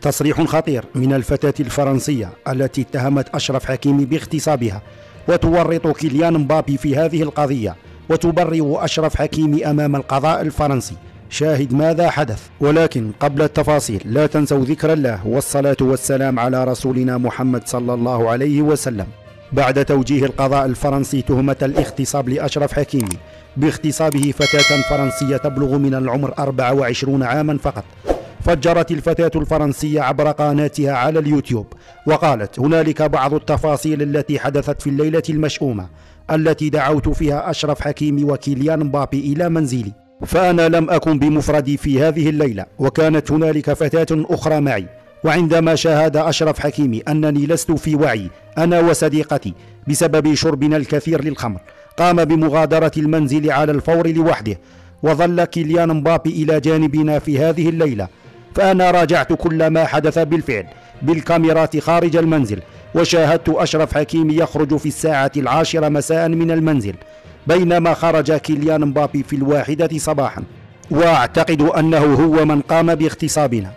تصريح خطير من الفتاة الفرنسية التي اتهمت أشرف حكيمي باغتصابها، وتورط كيليان مبابي في هذه القضية، وتبرئ أشرف حكيمي أمام القضاء الفرنسي. شاهد ماذا حدث. ولكن قبل التفاصيل لا تنسوا ذكر الله والصلاة والسلام على رسولنا محمد صلى الله عليه وسلم. بعد توجيه القضاء الفرنسي تهمة الاغتصاب لأشرف حكيمي باغتصابه فتاة فرنسية تبلغ من العمر 24 عاما فقط، فجرت الفتاة الفرنسية عبر قناتها على اليوتيوب وقالت: هنالك بعض التفاصيل التي حدثت في الليلة المشؤومة التي دعوت فيها أشرف حكيمي وكيليان مبابي إلى منزلي، فأنا لم أكن بمفردي في هذه الليلة، وكانت هنالك فتاة أخرى معي، وعندما شاهد أشرف حكيمي أنني لست في وعي أنا وصديقتي بسبب شربنا الكثير للخمر، قام بمغادرة المنزل على الفور لوحده، وظل كيليان مبابي إلى جانبنا في هذه الليلة، فأنا راجعت كل ما حدث بالفعل بالكاميرات خارج المنزل، وشاهدت أشرف حكيمي يخرج في الساعة 10 مساء من المنزل، بينما خرج كيليان مبابي في 1 صباحا، وأعتقد أنه هو من قام باغتصابنا.